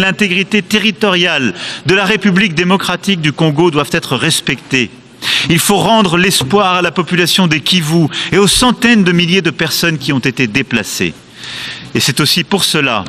L'intégrité territoriale de la République démocratique du Congo doivent être respectées. Il faut rendre l'espoir à la population des Kivu et aux centaines de milliers de personnes qui ont été déplacées. Et c'est aussi pour cela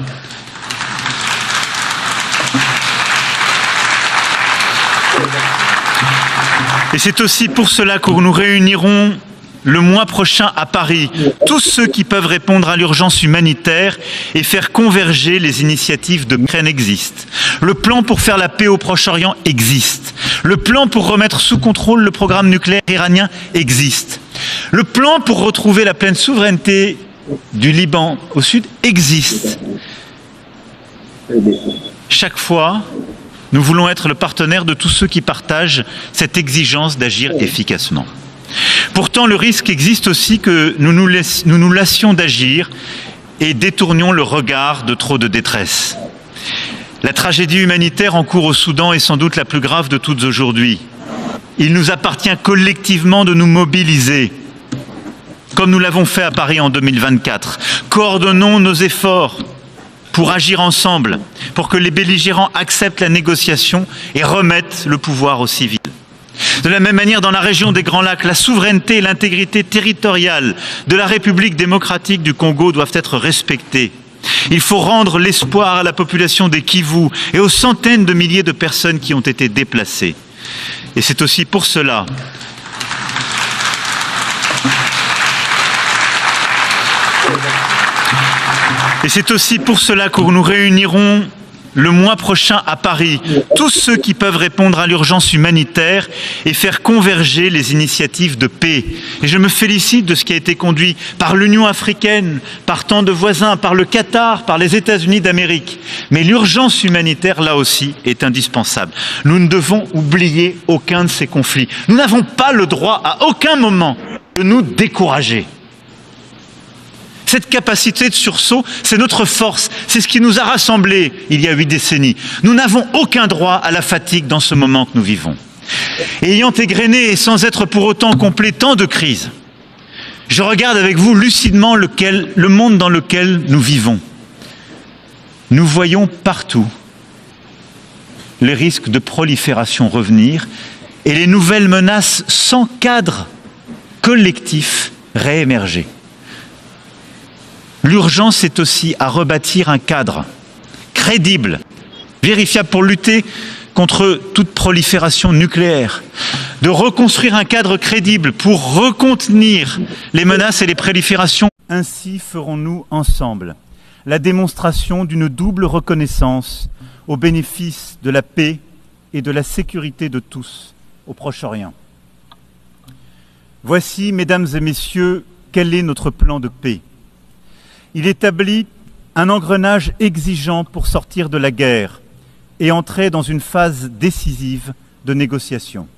que nous réunirons le mois prochain à Paris tous ceux qui peuvent répondre à l'urgence humanitaire et faire converger les initiatives de l'Ukraine existent. Le plan pour faire la paix au Proche-Orient existe. Le plan pour remettre sous contrôle le programme nucléaire iranien existe. Le plan pour retrouver la pleine souveraineté du Liban au sud existe. Chaque fois, nous voulons être le partenaire de tous ceux qui partagent cette exigence d'agir efficacement. Pourtant, le risque existe aussi que nous nous lassions d'agir et détournions le regard de trop de détresse. La tragédie humanitaire en cours au Soudan est sans doute la plus grave de toutes aujourd'hui. Il nous appartient collectivement de nous mobiliser, comme nous l'avons fait à Paris en 2024. Coordonnons nos efforts pour agir ensemble, pour que les belligérants acceptent la négociation et remettent le pouvoir aux civils. De la même manière, dans la région des Grands Lacs, la souveraineté et l'intégrité territoriale de la République démocratique du Congo doivent être respectées. Il faut rendre l'espoir à la population des Kivu et aux centaines de milliers de personnes qui ont été déplacées. Et c'est aussi pour cela que nous réunirons le mois prochain à Paris tous ceux qui peuvent répondre à l'urgence humanitaire et faire converger les initiatives de paix. Et je me félicite de ce qui a été conduit par l'Union africaine, par tant de voisins, par le Qatar, par les États-Unis d'Amérique. Mais l'urgence humanitaire, là aussi, est indispensable. Nous ne devons oublier aucun de ces conflits. Nous n'avons pas le droit à aucun moment de nous décourager. Cette capacité de sursaut, c'est notre force, c'est ce qui nous a rassemblés il y a 8 décennies. Nous n'avons aucun droit à la fatigue dans ce moment que nous vivons. Et ayant égrené et sans être pour autant complet tant de crises, je regarde avec vous lucidement le monde dans lequel nous vivons. Nous voyons partout les risques de prolifération revenir et les nouvelles menaces sans cadre collectif réémerger. L'urgence est aussi à rebâtir un cadre crédible, vérifiable pour lutter contre toute prolifération nucléaire, de reconstruire un cadre crédible pour recontenir les menaces et les proliférations. Ainsi ferons-nous ensemble la démonstration d'une double reconnaissance au bénéfice de la paix et de la sécurité de tous au Proche-Orient. Voici, mesdames et messieurs, quel est notre plan de paix. Il établit un engrenage exigeant pour sortir de la guerre et entrer dans une phase décisive de négociation.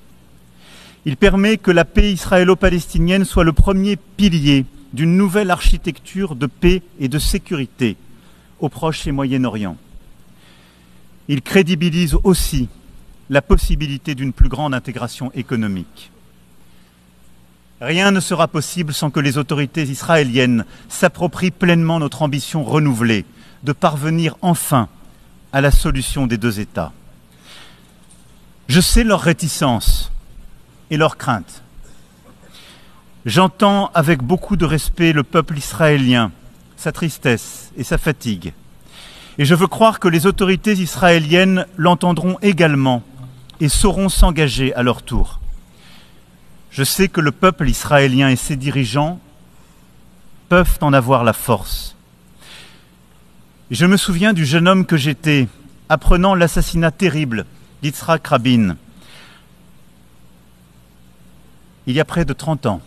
Il permet que la paix israélo-palestinienne soit le premier pilier d'une nouvelle architecture de paix et de sécurité au Proche et Moyen-Orient. Il crédibilise aussi la possibilité d'une plus grande intégration économique. Rien ne sera possible sans que les autorités israéliennes s'approprient pleinement notre ambition renouvelée de parvenir enfin à la solution des deux États. Je sais leur réticence et leur crainte. J'entends avec beaucoup de respect le peuple israélien, sa tristesse et sa fatigue. Et je veux croire que les autorités israéliennes l'entendront également et sauront s'engager à leur tour. Je sais que le peuple israélien et ses dirigeants peuvent en avoir la force. Je me souviens du jeune homme que j'étais, apprenant l'assassinat terrible d'Yitzhak Rabin, il y a près de 30 ans,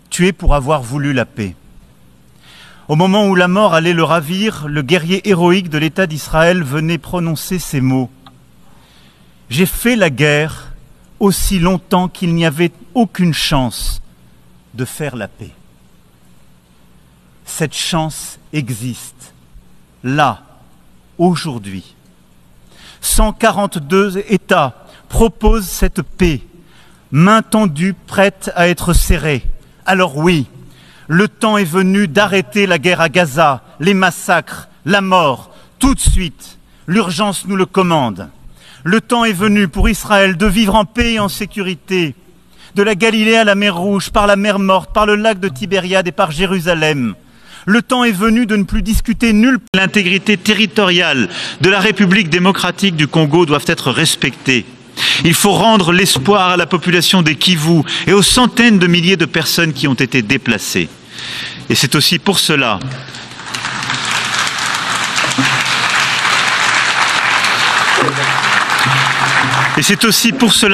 tué pour avoir voulu la paix. Au moment où la mort allait le ravir, le guerrier héroïque de l'État d'Israël venait prononcer ces mots. « J'ai fait la guerre aussi longtemps qu'il n'y avait aucune chance de faire la paix. » Cette chance existe, là, aujourd'hui. 142 États proposent cette paix, main tendue, prête à être serrée. Alors oui, le temps est venu d'arrêter la guerre à Gaza, les massacres, la mort, Tout de suite, l'urgence nous le commande. Le temps est venu pour Israël de vivre en paix et en sécurité, de la Galilée à la mer Rouge, par la mer Morte, par le lac de Tibériade et par Jérusalem. Le temps est venu de ne plus discuter nulle part. L'intégrité territoriale de la République démocratique du Congo doivent être respectées. Il faut rendre l'espoir à la population des Kivu et aux centaines de milliers de personnes qui ont été déplacées. Et c'est aussi pour cela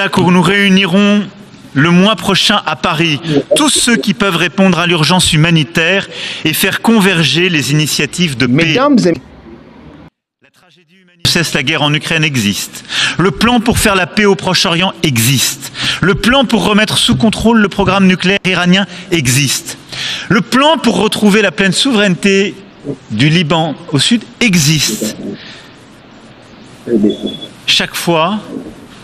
que nous réunirons le mois prochain à Paris tous ceux qui peuvent répondre à l'urgence humanitaire et faire converger les initiatives de paix. La tragédie humanitaire cesse la guerre en Ukraine existe. Le plan pour faire la paix au Proche-Orient existe. Le plan pour remettre sous contrôle le programme nucléaire iranien existe. Le plan pour retrouver la pleine souveraineté du Liban au sud existe. Chaque fois,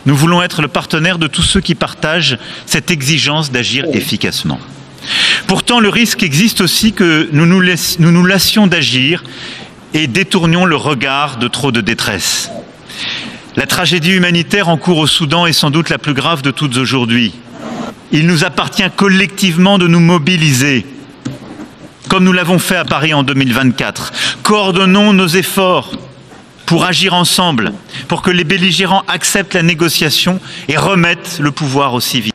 nous voulons être le partenaire de tous ceux qui partagent cette exigence d'agir efficacement. Pourtant, le risque existe aussi que nous nous lassions d'agir et détournions le regard de trop de détresse. La tragédie humanitaire en cours au Soudan est sans doute la plus grave de toutes aujourd'hui. Il nous appartient collectivement de nous mobiliser, comme nous l'avons fait à Paris en 2024. Coordonnons nos efforts pour agir ensemble, pour que les belligérants acceptent la négociation et remettent le pouvoir aux civils.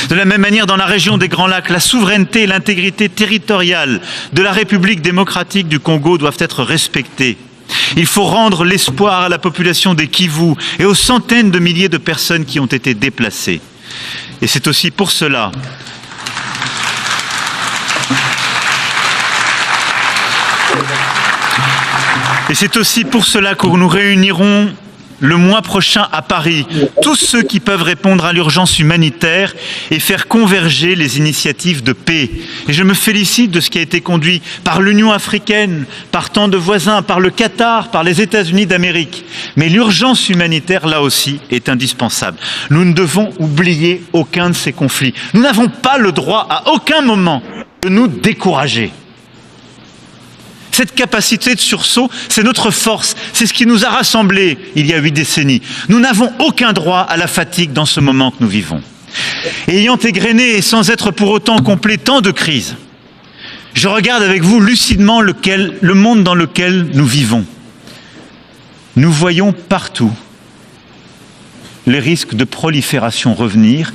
De la même manière, dans la région des Grands Lacs, la souveraineté et l'intégrité territoriale de la République démocratique du Congo doivent être respectées. Il faut rendre l'espoir à la population des Kivu et aux centaines de milliers de personnes qui ont été déplacées. Et c'est aussi pour cela que nous réunirons le mois prochain à Paris tous ceux qui peuvent répondre à l'urgence humanitaire et faire converger les initiatives de paix. Et je me félicite de ce qui a été conduit par l'Union africaine, par tant de voisins, par le Qatar, par les États-Unis d'Amérique. Mais l'urgence humanitaire, là aussi, est indispensable. Nous ne devons oublier aucun de ces conflits. Nous n'avons pas le droit à aucun moment de nous décourager. Cette capacité de sursaut, c'est notre force, c'est ce qui nous a rassemblés il y a 8 décennies. Nous n'avons aucun droit à la fatigue dans ce moment que nous vivons. Et ayant égrené et sans être pour autant complet tant de crises, je regarde avec vous lucidement le monde dans lequel nous vivons. Nous voyons partout les risques de prolifération revenir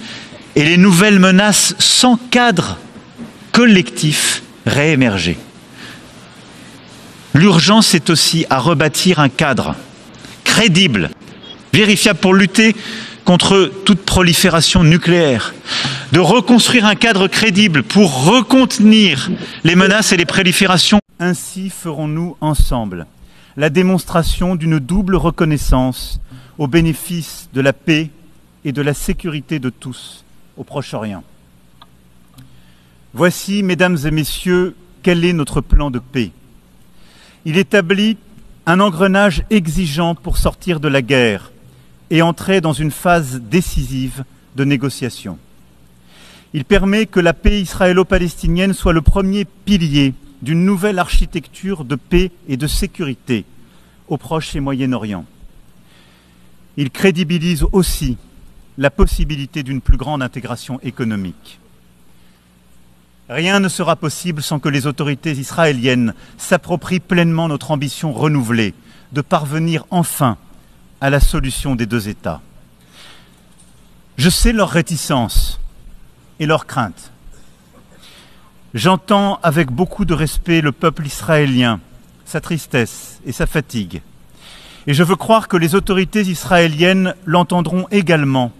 et les nouvelles menaces sans cadre collectif réémerger. L'urgence est aussi à rebâtir un cadre crédible, vérifiable pour lutter contre toute prolifération nucléaire, de reconstruire un cadre crédible pour recontenir les menaces et les proliférations. Ainsi ferons-nous ensemble la démonstration d'une double reconnaissance au bénéfice de la paix et de la sécurité de tous au Proche-Orient. Voici, mesdames et messieurs, quel est notre plan de paix. Il établit un engrenage exigeant pour sortir de la guerre et entrer dans une phase décisive de négociation. Il permet que la paix israélo-palestinienne soit le premier pilier d'une nouvelle architecture de paix et de sécurité au Proche et Moyen-Orient. Il crédibilise aussi la possibilité d'une plus grande intégration économique. Rien ne sera possible sans que les autorités israéliennes s'approprient pleinement notre ambition renouvelée de parvenir enfin à la solution des 2 États. Je sais leur réticence et leur crainte. J'entends avec beaucoup de respect le peuple israélien, sa tristesse et sa fatigue. Et je veux croire que les autorités israéliennes l'entendront également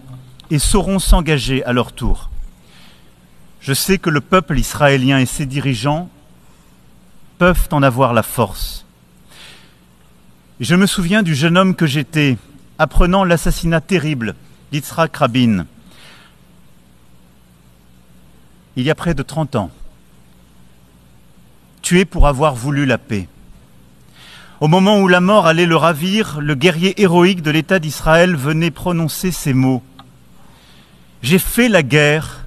et sauront s'engager à leur tour. Je sais que le peuple israélien et ses dirigeants peuvent en avoir la force. Et je me souviens du jeune homme que j'étais, apprenant l'assassinat terrible d'Yitzhak Rabin, il y a près de 30 ans, tué pour avoir voulu la paix. Au moment où la mort allait le ravir, le guerrier héroïque de l'État d'Israël venait prononcer ces mots. « J'ai fait la guerre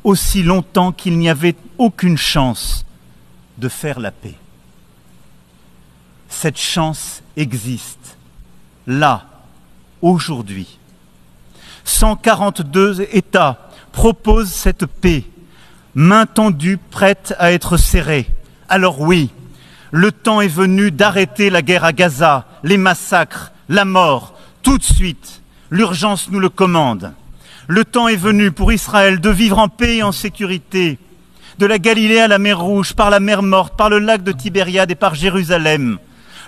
aussi longtemps qu'il n'y avait aucune chance de faire la paix. » cette chance existe, là, aujourd'hui. 142 États proposent cette paix, main tendue, prête à être serrée. Alors oui, le temps est venu d'arrêter la guerre à Gaza, les massacres, la mort, tout de suite. L'urgence nous le commande. Le temps est venu pour Israël de vivre en paix et en sécurité, de la Galilée à la mer Rouge, par la mer Morte, par le lac de Tibériade et par Jérusalem.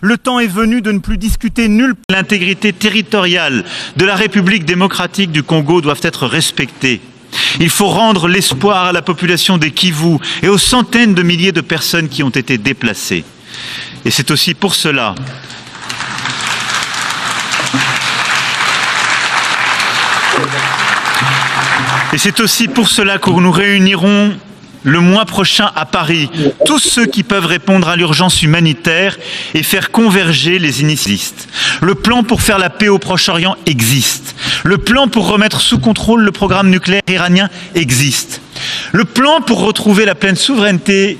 Le temps est venu de ne plus discuter nulle part. L'intégrité territoriale de la République démocratique du Congo doivent être respectées. Il faut rendre l'espoir à la population des Kivu et aux centaines de milliers de personnes qui ont été déplacées. Et c'est aussi pour cela que nous réunirons le mois prochain à Paris tous ceux qui peuvent répondre à l'urgence humanitaire et faire converger les initiativistes. Le plan pour faire la paix au Proche-Orient existe. Le plan pour remettre sous contrôle le programme nucléaire iranien existe. Le plan pour retrouver la pleine souveraineté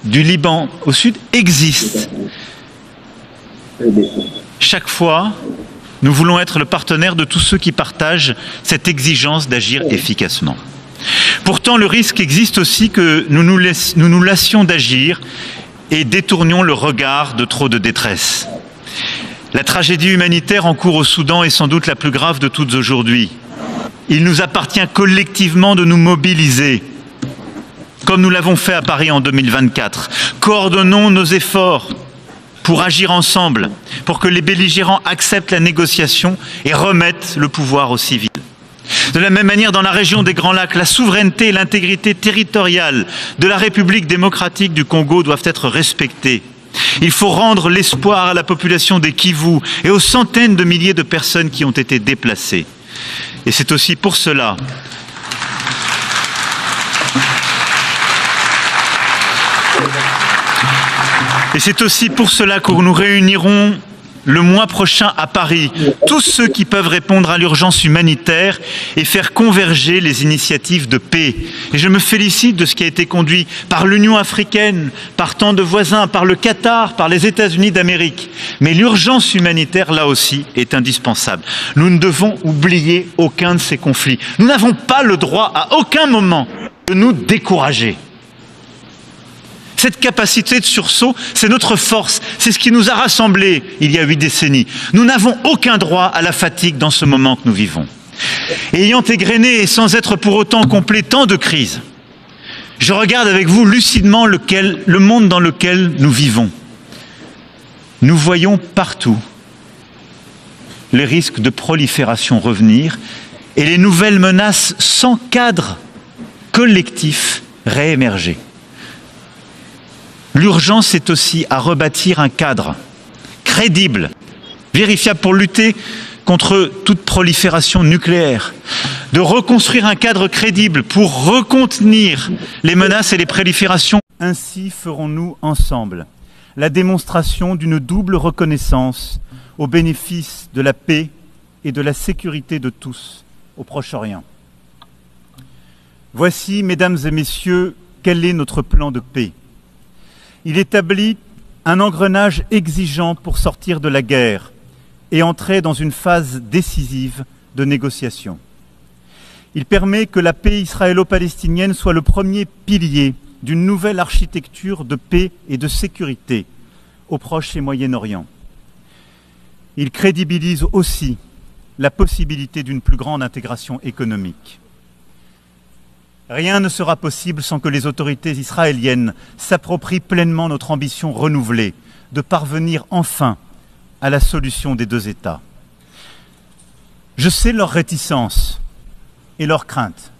du Liban au sud existe. Chaque fois, nous voulons être le partenaire de tous ceux qui partagent cette exigence d'agir efficacement. Pourtant, le risque existe aussi que nous nous lassions d'agir et détournions le regard de trop de détresse. La tragédie humanitaire en cours au Soudan est sans doute la plus grave de toutes aujourd'hui. Il nous appartient collectivement de nous mobiliser, comme nous l'avons fait à Paris en 2024. Coordonnons nos efforts pour agir ensemble, pour que les belligérants acceptent la négociation et remettent le pouvoir aux civils. De la même manière, dans la région des Grands Lacs, la souveraineté et l'intégrité territoriale de la République démocratique du Congo doivent être respectées. Il faut rendre l'espoir à la population des Kivu et aux centaines de milliers de personnes qui ont été déplacées. Et c'est aussi pour cela que nous réunirons le mois prochain à Paris tous ceux qui peuvent répondre à l'urgence humanitaire et faire converger les initiatives de paix. Et je me félicite de ce qui a été conduit par l'Union africaine, par tant de voisins, par le Qatar, par les États-Unis d'Amérique. Mais l'urgence humanitaire, là aussi, est indispensable. Nous ne devons oublier aucun de ces conflits. Nous n'avons pas le droit à aucun moment de nous décourager. Cette capacité de sursaut, c'est notre force, c'est ce qui nous a rassemblés il y a 8 décennies. Nous n'avons aucun droit à la fatigue dans ce moment que nous vivons. Et ayant égrené et sans être pour autant complet tant de crises, je regarde avec vous lucidement le monde dans lequel nous vivons. Nous voyons partout les risques de prolifération revenir et les nouvelles menaces sans cadre collectif réémerger. L'urgence est aussi à rebâtir un cadre crédible, vérifiable pour lutter contre toute prolifération nucléaire, de reconstruire un cadre crédible pour recontenir les menaces et les proliférations. Ainsi ferons-nous ensemble la démonstration d'une double reconnaissance au bénéfice de la paix et de la sécurité de tous au Proche-Orient. Voici, mesdames et messieurs, quel est notre plan de paix. Il établit un engrenage exigeant pour sortir de la guerre et entrer dans une phase décisive de négociation. Il permet que la paix israélo-palestinienne soit le premier pilier d'une nouvelle architecture de paix et de sécurité au Proche et Moyen-Orient. Il crédibilise aussi la possibilité d'une plus grande intégration économique. Rien ne sera possible sans que les autorités israéliennes s'approprient pleinement notre ambition renouvelée de parvenir enfin à la solution des deux États. Je sais leur réticence et leur crainte.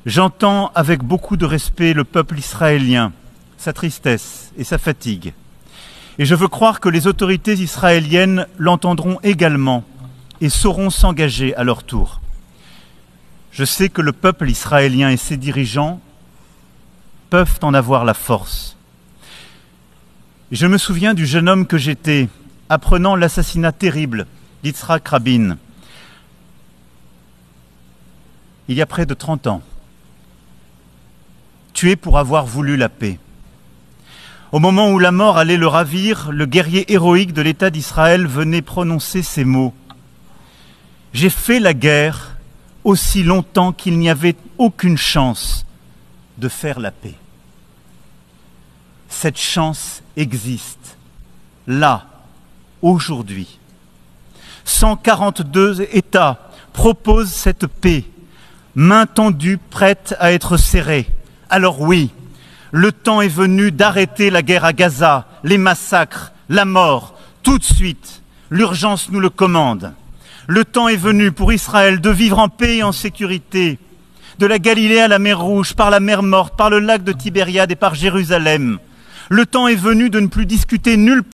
J'entends avec beaucoup de respect le peuple israélien, sa tristesse et sa fatigue. Et je veux croire que les autorités israéliennes l'entendront également et sauront s'engager à leur tour. Je sais que le peuple israélien et ses dirigeants peuvent en avoir la force. Je me souviens du jeune homme que j'étais, apprenant l'assassinat terrible d'Yitzhak Rabin, il y a près de 30 ans, tué pour avoir voulu la paix. Au moment où la mort allait le ravir, le guerrier héroïque de l'État d'Israël venait prononcer ces mots. « J'ai fait la guerre aussi longtemps qu'il n'y avait aucune chance de faire la paix. » Cette chance existe, là, aujourd'hui. 142 États proposent cette paix, main tendue, prête à être serrée. Alors oui, le temps est venu d'arrêter la guerre à Gaza, les massacres, la mort, tout de suite. L'urgence nous le commande. Le temps est venu pour Israël de vivre en paix et en sécurité, de la Galilée à la mer Rouge, par la mer Morte, par le lac de Tibériade et par Jérusalem. Le temps est venu de ne plus discuter nulle part